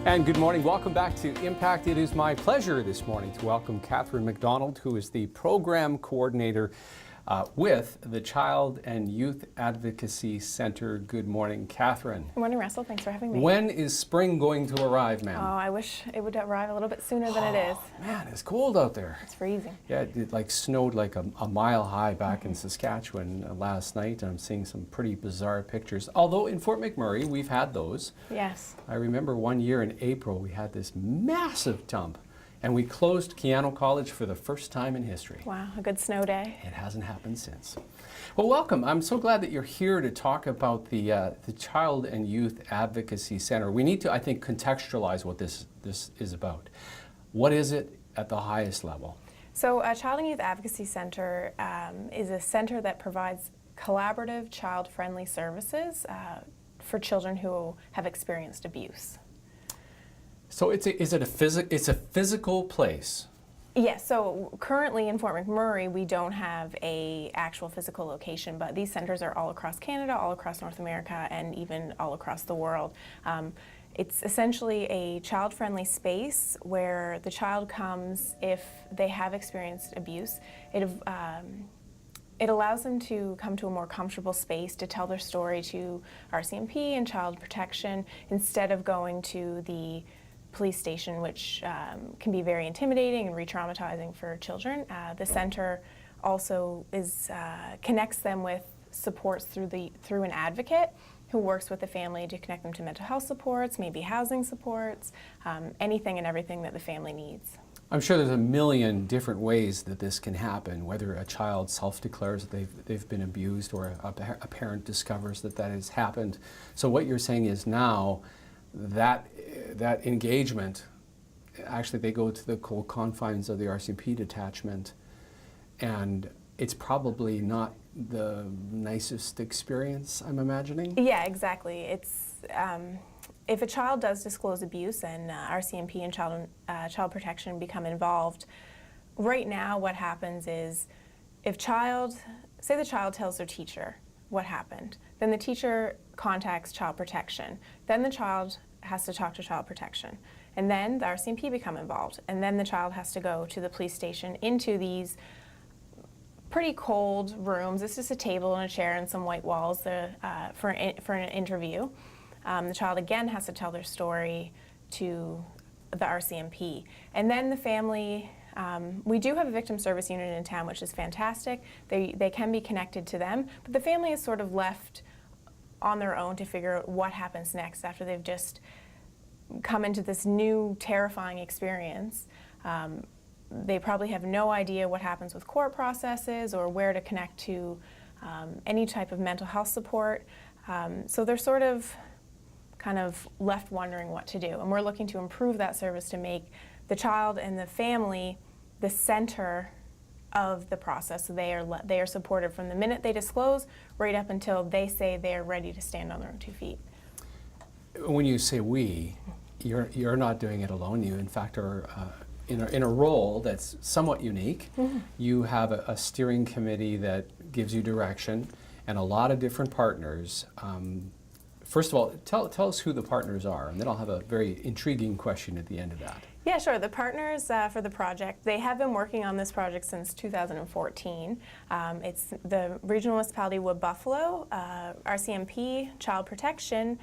And good morning. Welcome back to Impact. It is my pleasure this morning to welcome Kathryn MacDonald, who is the program coordinator with the Child and Youth Advocacy Center. Good morning, Kathryn. Good morning, Russell. Thanks for having me. When is spring going to arrive, ma'am? Oh, I wish it would arrive a little bit sooner than it is. Man, it's cold out there. It's freezing. Yeah, it like snowed like a mile high back in Saskatchewan last night. I'm seeing some pretty bizarre pictures. Although in Fort McMurray, we've had those. Yes. I remember one year in April, we had this massive dump. And we closed Keano College for the first time in history. Wow, a good snow day. It hasn't happened since. Well, welcome. I'm so glad that you're here to talk about the Child and Youth Advocacy Center. We need to, I think, contextualize what this is about. What is it at the highest level? So Child and Youth Advocacy Center is a center that provides collaborative, child-friendly services for children who have experienced abuse. So it's a physical place? Yes, so currently in Fort McMurray we don't have a actual physical location, but these centers are all across Canada, all across North America, and even all across the world. It's essentially a child-friendly space where the child comes if they have experienced abuse. It allows them to come to a more comfortable space to tell their story to RCMP and Child Protection instead of going to the police station, which can be very intimidating and re-traumatizing for children. The center also connects them with supports through an advocate who works with the family to connect them to mental health supports, maybe housing supports, anything and everything that the family needs. I'm sure there's a million different ways that this can happen, whether a child self-declares that they've been abused or a parent discovers that has happened. So what you're saying is now that engagement, actually they go to the cold confines of the RCMP detachment, and it's probably not the nicest experience, I'm imagining? Yeah, exactly. It's if a child does disclose abuse and RCMP and Child Protection become involved, right now what happens is say the child tells their teacher what happened, then the teacher contacts Child Protection, then the child has to talk to Child Protection, and then the RCMP become involved, and then the child has to go to the police station into these pretty cold rooms. It's just a table and a chair and some white walls for an interview. The child again has to tell their story to the RCMP, and then the family. We do have a victim service unit in town, which is fantastic. They can be connected to them, but the family is sort of left on their own to figure out what happens next after they've just come into this new terrifying experience. They probably have no idea what happens with court processes or where to connect to any type of mental health support. So they're sort of kind of left wondering what to do. And we're looking to improve that service to make the child and the family the center of the process. So they are supported from the minute they disclose right up until they say they are ready to stand on their own 2 feet. When you say we, you're not doing it alone. You in fact are in a role that's somewhat unique. Mm-hmm. You have a steering committee that gives you direction and a lot of different partners. First of all, tell us who the partners are, and then I'll have a very intriguing question at the end of that. Yeah, sure. The partners for the project, they have been working on this project since 2014. It's the Regional Municipality Wood Buffalo, RCMP, Child Protection,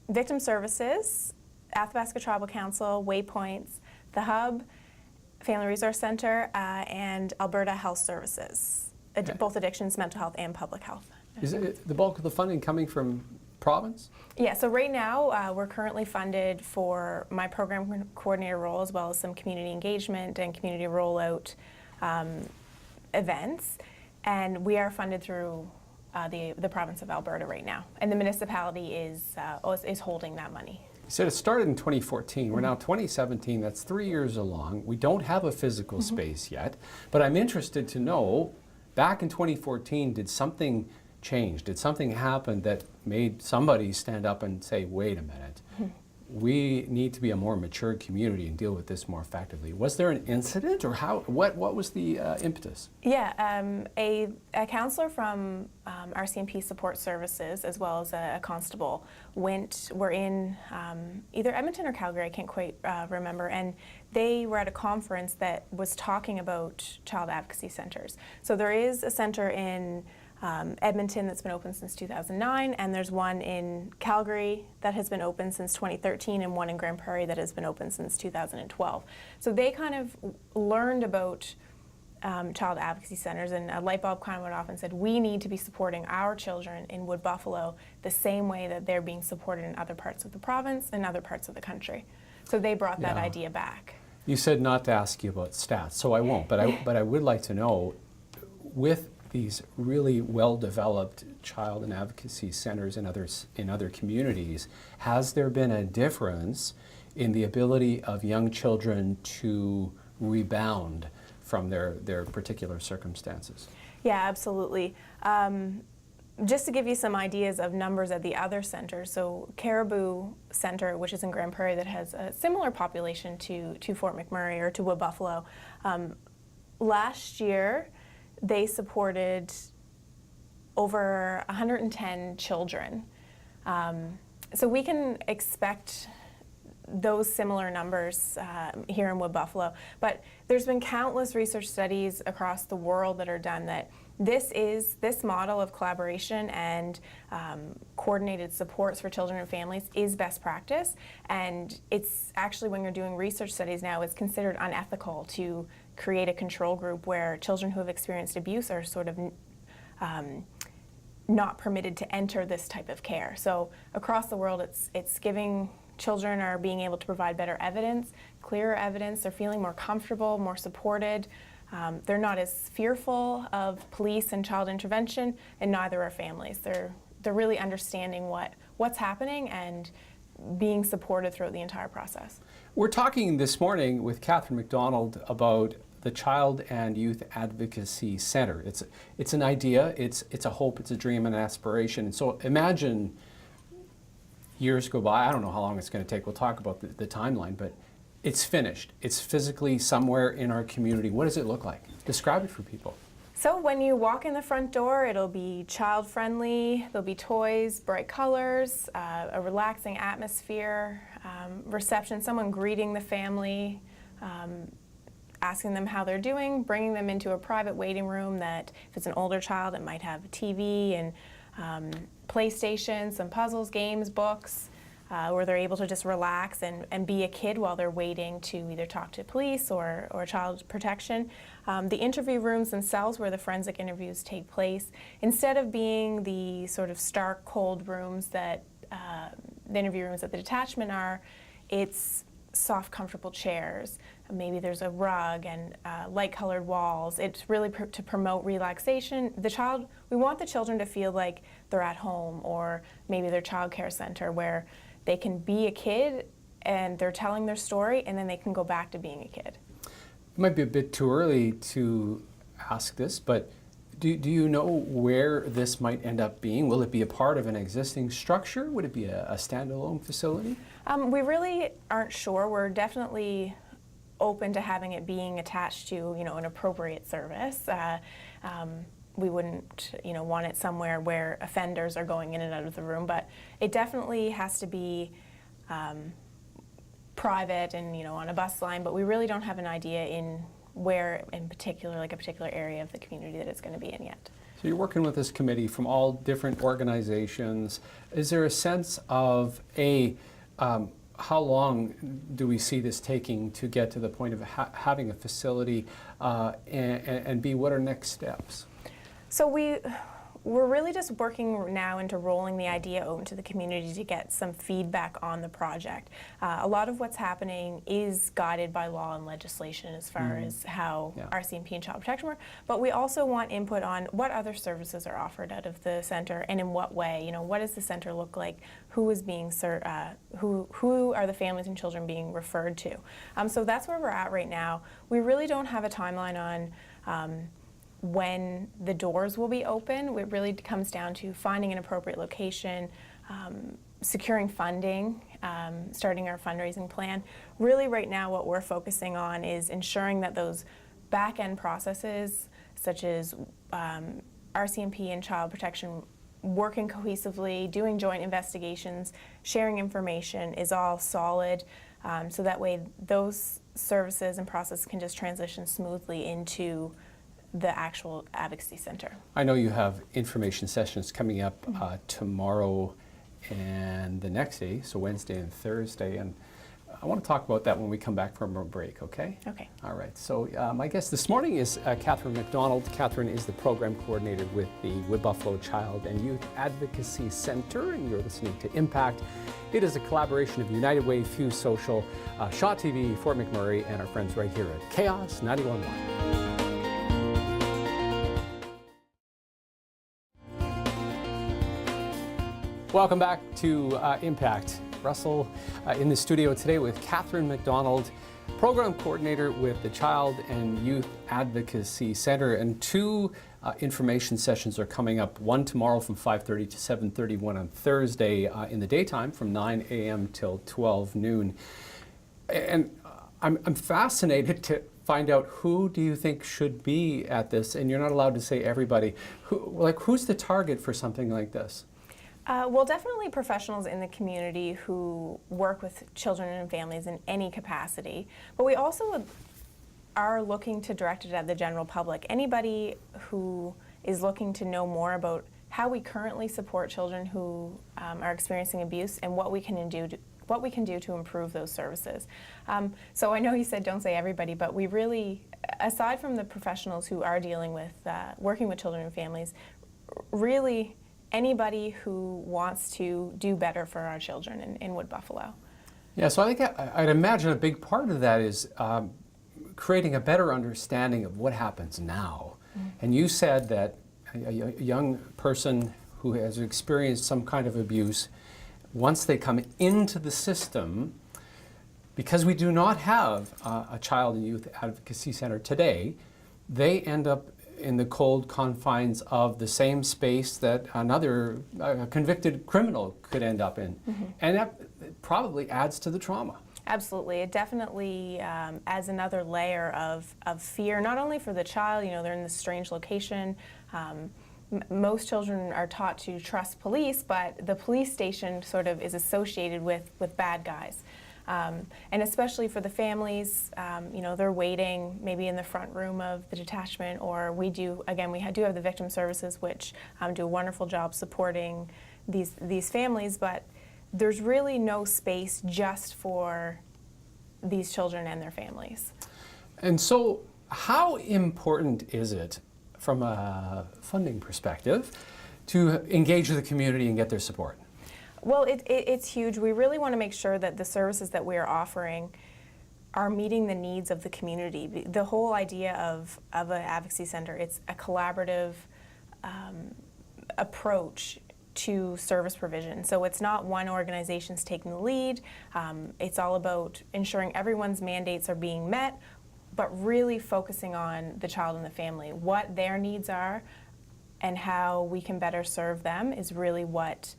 Victim Services, Athabasca Tribal Council, Waypoints, the Hub, Family Resource Center, and Alberta Health Services, okay. Both addictions, mental health, and public health. Is it the bulk of the funding coming from province? Yeah, so right now we're currently funded for my program coordinator role as well as some community engagement and community rollout events, and we are funded through the province of Alberta right now, and the municipality is holding that money. You said it started in 2014. We're now 2017. That's 3 years along. We don't have a physical space yet, but I'm interested to know, back in 2014, did something change? Did something happen that made somebody stand up and say, wait a minute, we need to be a more mature community and deal with this more effectively. Was there an incident, or what was the impetus? Yeah, a counselor from RCMP Support Services, as well as a constable, were in either Edmonton or Calgary, I can't quite remember, and they were at a conference that was talking about child advocacy centers. So there is a center in Edmonton that's been open since 2009, and there's one in Calgary that has been open since 2013, and one in Grand Prairie that has been open since 2012. So they kind of learned about child advocacy centers, and a light bulb kind of went off and said, we need to be supporting our children in Wood Buffalo the same way that they're being supported in other parts of the province and other parts of the country. So they brought that idea back. You said not to ask you about stats, so I won't, but I would like to know, with these really well-developed child and advocacy centers in other communities, has there been a difference in the ability of young children to rebound from their particular circumstances? Yeah, absolutely. Just to give you some ideas of numbers at the other centers, so Caribou Center, which is in Grand Prairie, that has a similar population to Fort McMurray or to Wood Buffalo, last year they supported over 110 children. So we can expect those similar numbers here in Wood Buffalo. But there's been countless research studies across the world that are done that this model of collaboration and coordinated supports for children and families is best practice. And it's actually, when you're doing research studies now, it's considered unethical to create a control group where children who have experienced abuse are sort of not permitted to enter this type of care. So across the world, it's giving children are being able to provide better evidence, clearer evidence. They're feeling more comfortable, more supported. They're not as fearful of police and child intervention, and neither are families. They're really understanding what's happening and being supported throughout the entire process. We're talking this morning with Kathryn MacDonald about the Child and Youth Advocacy Center. It's an idea, it's a hope, it's a dream and aspiration. And so imagine years go by, I don't know how long it's going to take, we'll talk about the timeline, but it's finished. It's physically somewhere in our community. What does it look like? Describe it for people. So when you walk in the front door, it'll be child-friendly, there'll be toys, bright colors, a relaxing atmosphere, reception, someone greeting the family, asking them how they're doing, bringing them into a private waiting room that, if it's an older child, it might have a TV and PlayStation, some puzzles, games, books, where they're able to just relax and be a kid while they're waiting to either talk to police or child protection. The interview rooms themselves, where the forensic interviews take place, instead of being the sort of stark, cold rooms that the interview rooms at the detachment are, it's soft, comfortable chairs. Maybe there's a rug and light-colored walls. It's really to promote relaxation. We want the children to feel like they're at home, or maybe their child care center, where they can be a kid and they're telling their story, and then they can go back to being a kid. It might be a bit too early to ask this, but do you know where this might end up being? Will it be a part of an existing structure? Would it be a standalone facility? We really aren't sure. We're definitely open to having it being attached to, an appropriate service. We wouldn't, want it somewhere where offenders are going in and out of the room, but it definitely has to be private and, on a bus line, but we really don't have an idea in where in particular, like a particular area of the community that it's going to be in yet. So you're working with this committee from all different organizations. Is there a sense of, how long do we see this taking to get to the point of having a facility, and B, what are next steps? So we're really just working now into rolling the idea out into the community to get some feedback on the project. A lot of what's happening is guided by law and legislation as far as how RCMP and child protection work, but we also want input on what other services are offered out of the center and in what way. What does the center look like? Who is being who are the families and children being referred to? So that's where we're at right now. We really don't have a timeline on when the doors will be open. It really comes down to finding an appropriate location, securing funding, starting our fundraising plan. Really right now what we're focusing on is ensuring that those back-end processes, such as RCMP and child protection, working cohesively, doing joint investigations, sharing information is all solid, so that way those services and processes can just transition smoothly into the actual advocacy center. I know you have information sessions coming up tomorrow and the next day, so Wednesday and Thursday, and I want to talk about that when we come back from our break, okay? Okay. All right, so my guest this morning is Kathryn MacDonald. Kathryn is the program coordinator with the Wood Buffalo Child and Youth Advocacy Center, and you're listening to Impact. It is a collaboration of United Way, Fuse Social, Shaw TV, Fort McMurray, and our friends right here at KAOS 91.1. Welcome back to Impact. Russell in the studio today with Kathryn MacDonald, program coordinator with the Child and Youth Advocacy Center, and two information sessions are coming up. One tomorrow from 5:30 to 7:30, one on Thursday in the daytime from 9 a.m. till 12 noon. And I'm fascinated to find out who do you think should be at this, and you're not allowed to say everybody. Who's the target for something like this? Well, definitely professionals in the community who work with children and families in any capacity, but we also are looking to direct it at the general public. Anybody who is looking to know more about how we currently support children who are experiencing abuse and what we can do to improve those services. So I know you said don't say everybody, but we really, aside from the professionals who are dealing with working with children and families, really anybody who wants to do better for our children in Wood Buffalo. Yeah, so I think I'd imagine a big part of that is creating a better understanding of what happens now. Mm-hmm. And you said that a young person who has experienced some kind of abuse, once they come into the system, because we do not have a Child and Youth Advocacy Center today, they end up in the cold confines of the same space that another convicted criminal could end up in. Mm-hmm. And that probably adds to the trauma. Absolutely. It definitely adds another layer of fear, not only for the child, they're in this strange location. Most children are taught to trust police, but the police station sort of is associated with bad guys. And especially for the families, they're waiting maybe in the front room of the detachment, or we do have the victim services, which do a wonderful job supporting these families, but there's really no space just for these children and their families. And so how important is it from a funding perspective to engage with the community and get their support? Well, it's huge. We really want to make sure that the services that we are offering are meeting the needs of the community. The whole idea of an advocacy center, it's a collaborative approach to service provision. So it's not one organization's taking the lead. It's all about ensuring everyone's mandates are being met, but really focusing on the child and the family. What their needs are and how we can better serve them is really what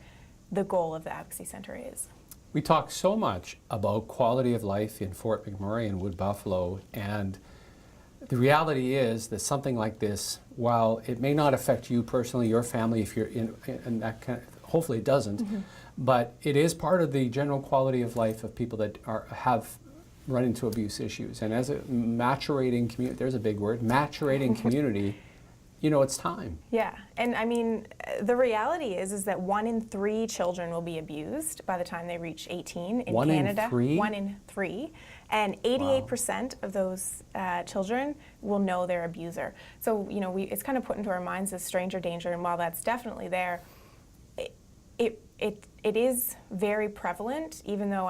the goal of the Advocacy Center is. We talk so much about quality of life in Fort McMurray and Wood Buffalo, and the reality is that something like this, while it may not affect you personally, your family, if you're in that kind of, hopefully it doesn't, mm-hmm. but it is part of the general quality of life of people that have run into abuse issues. And as a maturating community, there's a big word, maturating community, it's time. Yeah, and I mean, the reality is that 1 in 3 children will be abused by the time they reach 18 in Canada. 1 in 3? 1 in 3. And 88% of those children will know their abuser. So, it's kind of put into our minds this stranger danger, and while that's definitely there, it is very prevalent, even though,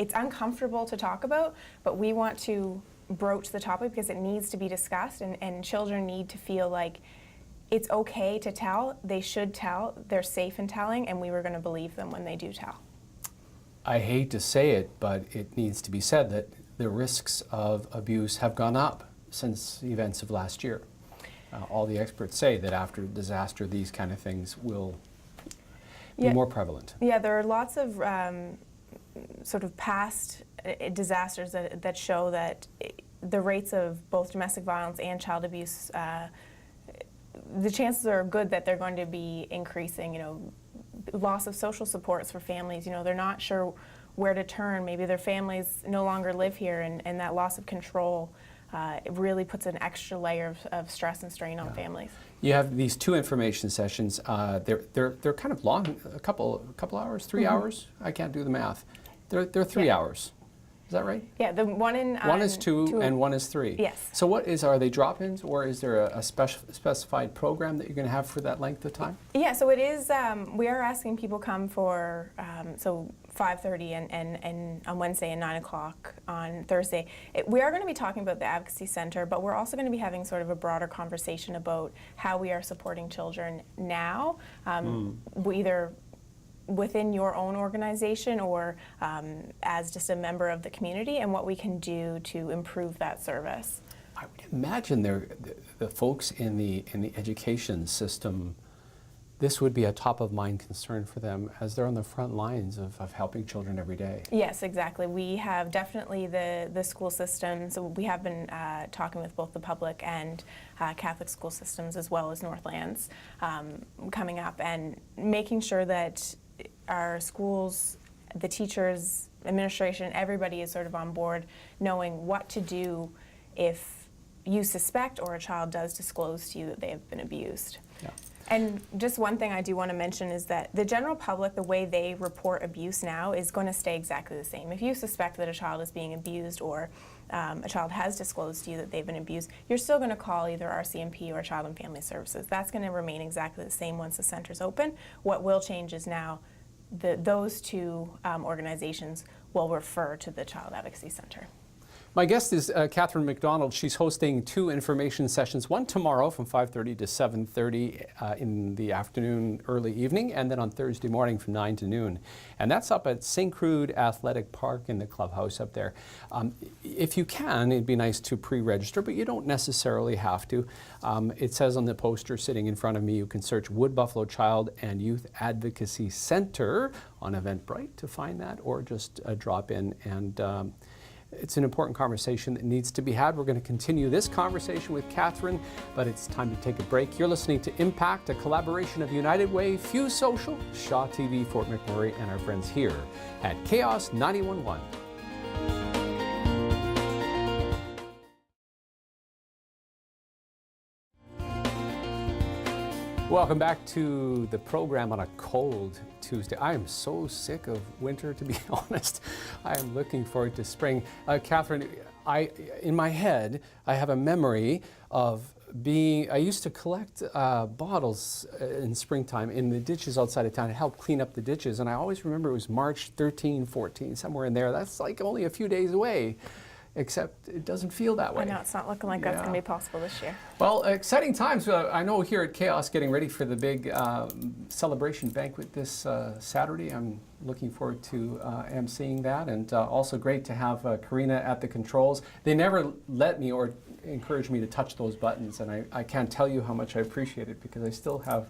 it's uncomfortable to talk about, but we want to broach the topic because it needs to be discussed, and children need to feel like it's okay to tell, they should tell, they're safe in telling, and we were going to believe them when they do tell. I hate to say it, but it needs to be said that the risks of abuse have gone up since the events of last year. All the experts say that after disaster, these kind of things will be more prevalent? Yeah, there are lots of sort of past disasters that show that the rates of both domestic violence and child abuse, the chances are good that they're going to be increasing. You know, loss of social supports for families. You know, they're not sure where to turn. Maybe their families no longer live here, and that loss of control it really puts an extra layer of stress and strain on families. You have these 2 information sessions. They're kind of long, a couple hours, 3 hours. I can't do the math. They're 3 hours. Is that right? Yeah, the one in one is two and one is 3. Yes. So are they drop-ins, or is there a specified program that you're going to have for that length of time? Yeah, so it is. We are asking people come for 5:30 and on Wednesday and 9 o'clock on Thursday. We are going to be talking about the Advocacy Center, but we're also going to be having sort of a broader conversation about how we are supporting children now, either within your own organization or as just a member of the community, and what we can do to improve that service. I would imagine the folks in the education system, this would be a top of mind concern for them as they're on the front lines of helping children every day. Yes, exactly. We have definitely the school systems. So we have been talking with both the public and Catholic school systems, as well as Northlands, coming up and making sure that our schools, the teachers, administration, everybody is sort of on board, knowing what to do if you suspect or a child does disclose to you that they have been abused. Yeah. And just one thing I do want to mention is that the general public, the way they report abuse now, is going to stay exactly the same. If you suspect that a child is being abused, or a child has disclosed to you that they've been abused, you're still going to call either RCMP or Child and Family Services. That's going to remain exactly the same once the center's open. What will change is now those 2 organizations will refer to the Child Advocacy Center. My guest is Kathryn MacDonald. She's hosting 2 information sessions, one tomorrow from 5:30 to 7:30 in the afternoon, early evening, and then on Thursday morning from 9 to noon. And that's up at St. Croix Athletic Park in the clubhouse up there. If you can, it'd be nice to pre-register, but you don't necessarily have to. It says on the poster sitting in front of me, you can search Wood Buffalo Child and Youth Advocacy Center on Eventbrite to find that, or just drop in and it's an important conversation that needs to be had. We're going to continue this conversation with Kathryn, but it's time to take a break. You're listening to Impact, a collaboration of United Way, Fuse Social, Shaw TV, Fort McMurray, and our friends here at KAOS 91.1. Welcome back to the program on a cold Tuesday. I am so sick of winter, to be honest. I am looking forward to spring. Kathryn, in my head, I have a memory of I used to collect bottles in springtime in the ditches outside of town. It helped clean up the ditches, and I always remember it was March 13, 14, somewhere in there. That's like only a few days away. Except it doesn't feel that way. I know, it's not looking like that's going to be possible this year. Well, exciting times. I know here at KAOS getting ready for the big celebration banquet this Saturday. I'm looking forward to emceeing that, and also great to have Karina at the controls. They never let me or encourage me to touch those buttons, and I can't tell you how much I appreciate it, because I still have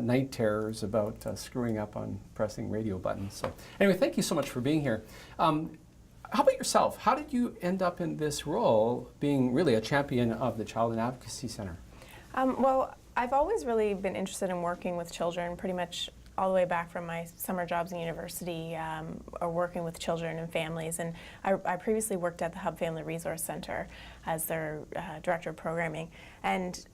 night terrors about screwing up on pressing radio buttons. So anyway, thank you so much for being here. How about yourself? How did you end up in this role, being really a champion of the Child and Advocacy Center? Well, I've always really been interested in working with children, pretty much all the way back from my summer jobs in university, or working with children and families. And I previously worked at the Hub Family Resource Center as their director of programming. And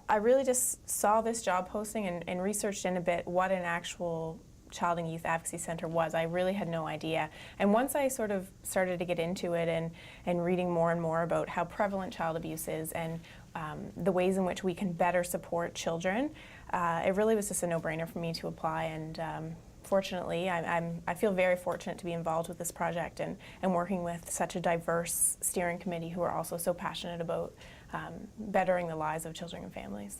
I really just saw this job posting and researched in a bit what an actual Child and Youth Advocacy Center was. I really had no idea. And once I sort of started to get into it and reading more and more about how prevalent child abuse is and the ways in which we can better support children, it really was just a no-brainer for me to apply. And fortunately, I feel very fortunate to be involved with this project and working with such a diverse steering committee who are also so passionate about bettering the lives of children and families.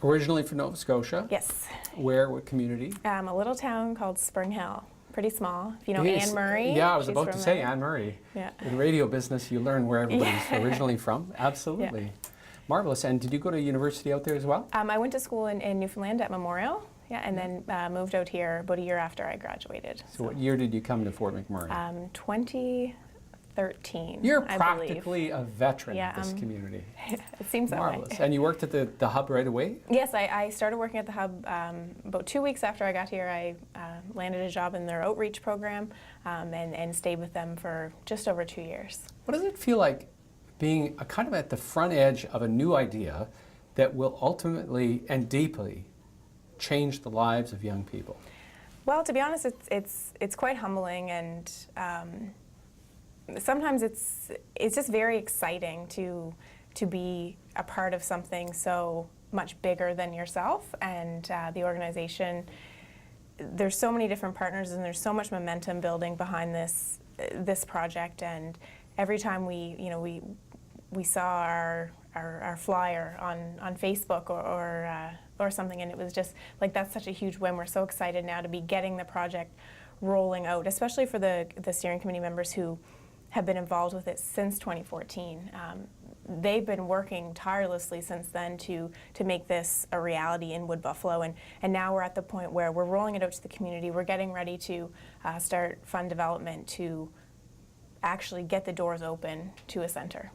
Originally from Nova Scotia? Yes. Where? What community? A little town called Spring Hill. Pretty small. If you know Anne Murray. Yeah, I was about to say Anne Murray. Yeah. In radio business, you learn where everybody's originally from. Absolutely. Yeah. Marvelous. And did you go to university out there as well? I went to school in Newfoundland at Memorial. Yeah, and then moved out here about a year after I graduated. So what year did you come to Fort McMurray? 2013. You're I practically believe. a veteran Yeah, of this community. It seems that Marvelous. way. And you worked at the Hub right away? Yes, I started working at the Hub about 2 weeks after I got here. I landed a job in their outreach program and stayed with them for just over 2 years. What does it feel like being kind of at the front edge of a new idea that will ultimately and deeply change the lives of young people? Well, to be honest, it's quite humbling, and sometimes it's just very exciting to be a part of something so much bigger than yourself and the organization. There's so many different partners, and there's so much momentum building behind this project. And every time we saw our flyer on Facebook or something, and it was just like, that's such a huge win. We're so excited now to be getting the project rolling out, especially for the steering committee members who have been involved with it since 2014. They've been working tirelessly since then to make this a reality in Wood Buffalo, and now we're at the point where we're rolling it out to the community. We're getting ready to start fund development to actually get the doors open to a center.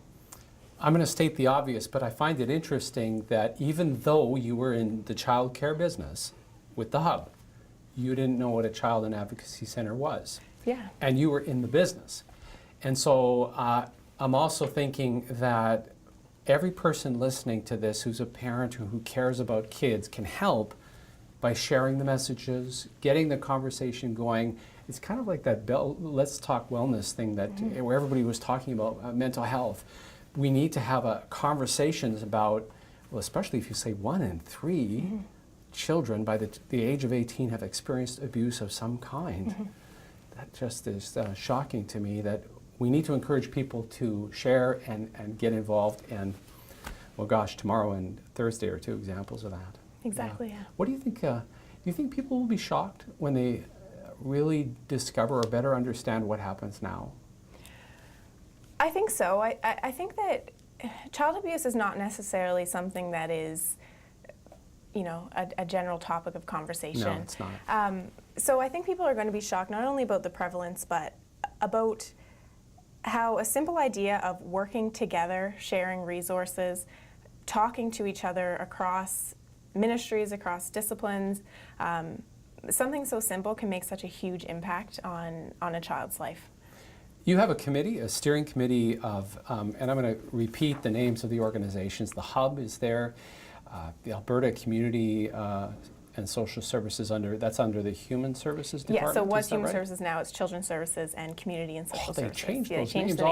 I'm going to state the obvious, but I find it interesting that even though you were in the child care business with the Hub, you didn't know what a child and advocacy center was. Yeah. And you were in the business. And so I'm also thinking that every person listening to this who's a parent who cares about kids can help by sharing the messages, getting the conversation going. It's kind of like that Let's Talk Wellness thing that where everybody was talking about mental health. We need to have conversations about, well, especially if you say 1 in 3 children by the age of 18 have experienced abuse of some kind. That just is shocking to me, that we need to encourage people to share and get involved. And, well, gosh, tomorrow and Thursday are 2 examples of that. Exactly, yeah. What do you think? Do you think people will be shocked when they really discover or better understand what happens now? I think so. I think that child abuse is not necessarily something that is, a general topic of conversation. No, it's not. So I think people are going to be shocked not only about the prevalence, but about how a simple idea of working together, sharing resources, talking to each other across ministries, across disciplines, something so simple can make such a huge impact on a child's life. You have a committee, a steering committee of, and I'm going to repeat the names of the organizations. The Hub is there, the Alberta Community and Social Services that's under the Human Services Department. Yeah, so what's Human right? Services now? It's Children's Services and Community and Social They Services. change Yeah, those they changed names the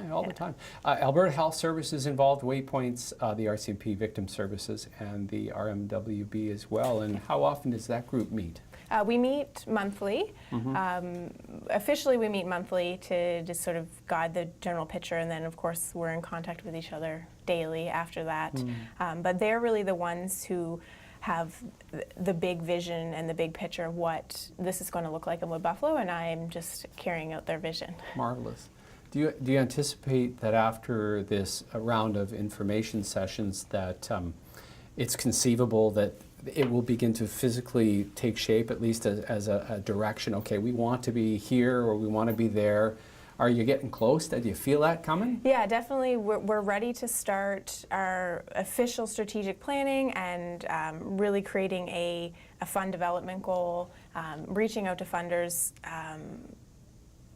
name, all the time. Alberta Health Services involved, Waypoints, the RCMP Victim Services, and the RMWB as well. And how often does that group meet? We meet monthly. Officially, we meet monthly to just sort of guide the general picture, and then, of course, we're in contact with each other daily after that. But they're really the ones who have the big vision and the big picture of what this is going to look like in Wood Buffalo, and I'm just carrying out their vision. Marvelous. Do you anticipate that after this round of information sessions that it's conceivable that it will begin to physically take shape, at least as a direction? Okay, we want to be here or we want to be there. Are you getting close? Do you feel that coming? Yeah, definitely. We're ready to start our official strategic planning and really creating a fund development goal, reaching out to funders,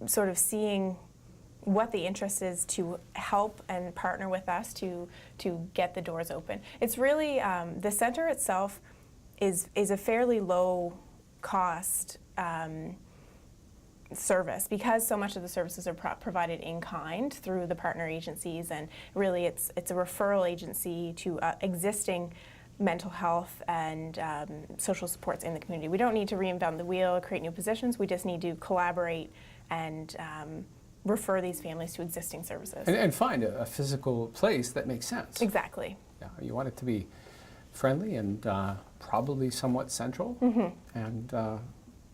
sort of seeing what the interest is to help and partner with us to get the doors open. It's really, the center itself is a fairly low cost service, because so much of the services are provided in kind through the partner agencies, and really it's a referral agency to existing mental health and social supports in the community. We don't need to reinvent the wheel or create new positions. We just need to collaborate and refer these families to existing services. And find a physical place that makes sense. Exactly. Yeah, you want it to be friendly and probably somewhat central and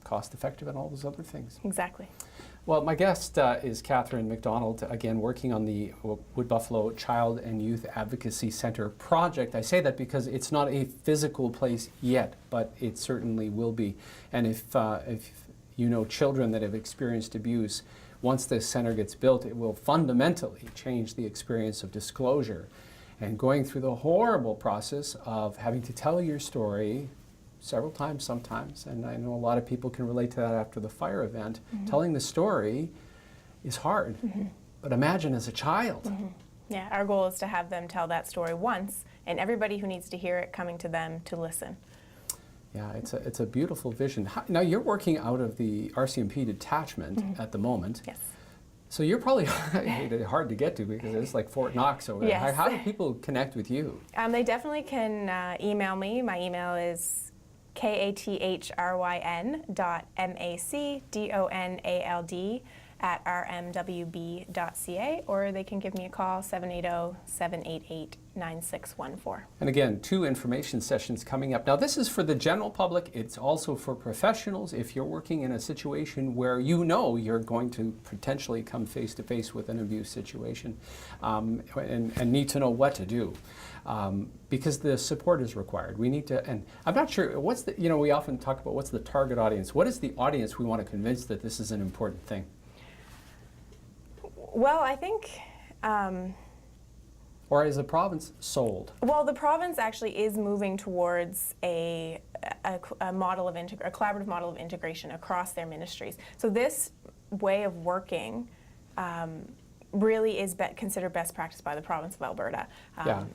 cost effective and all those other things. Exactly. Well, my guest is Kathryn MacDonald, again working on the Wood Buffalo Child and Youth Advocacy Center project. I say that because it's not a physical place yet, but it certainly will be. And if you know children that have experienced abuse, once this center gets built, it will fundamentally change the experience of disclosure and going through the horrible process of having to tell your story several times sometimes, and I know a lot of people can relate to that after the fire event. Telling the story is hard, but imagine as a child. Yeah, our goal is to have them tell that story once, and everybody who needs to hear it coming to them to listen. Yeah, it's a beautiful vision. Now you're working out of the RCMP detachment at the moment. Yes. So you're probably hard to get to because it's like Fort Knox over there. Yes. How do people connect with you? They definitely can email me. My email is kathryn.macdonald@rmwb.ca, or they can give me a call, 780-788-9614. And again, 2 information sessions coming up. Now this is for the general public. It's also for professionals. If you're working in a situation where you know you're going to potentially come face to face with an abuse situation and need to know what to do. Because the support is required. We need to, and I'm not sure, what's the, we often talk about what's the target audience. What is the audience we want to convince that this is an important thing? Well, I think... or is the province sold? Well, the province actually is moving towards a model of a collaborative model of integration across their ministries. So this way of working really is considered best practice by the province of Alberta.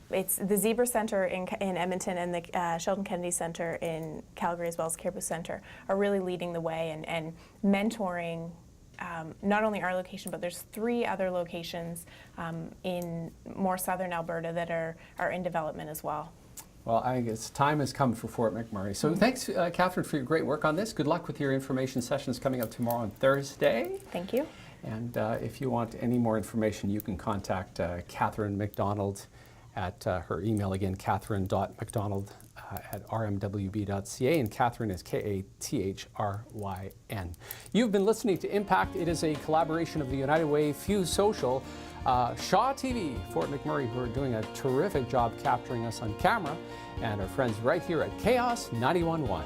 It's the Zebra Centre in Edmonton and the Sheldon Kennedy Centre in Calgary, as well as Caribou Centre, are really leading the way and mentoring not only our location, but there's 3 other locations in more southern Alberta that are in development as well. Well, I guess time has come for Fort McMurray. So thanks, Kathryn, for your great work on this. Good luck with your information sessions coming up tomorrow on Thursday. Thank you. And if you want any more information, you can contact Kathryn MacDonald at her email again, kathryn.macdonald@rmwb.ca, and Kathryn is Kathryn. You've been listening to Impact. It is a collaboration of the United Way, Fuse Social, Shaw TV, Fort McMurray, who are doing a terrific job capturing us on camera, and our friends right here at KAOS 91.1.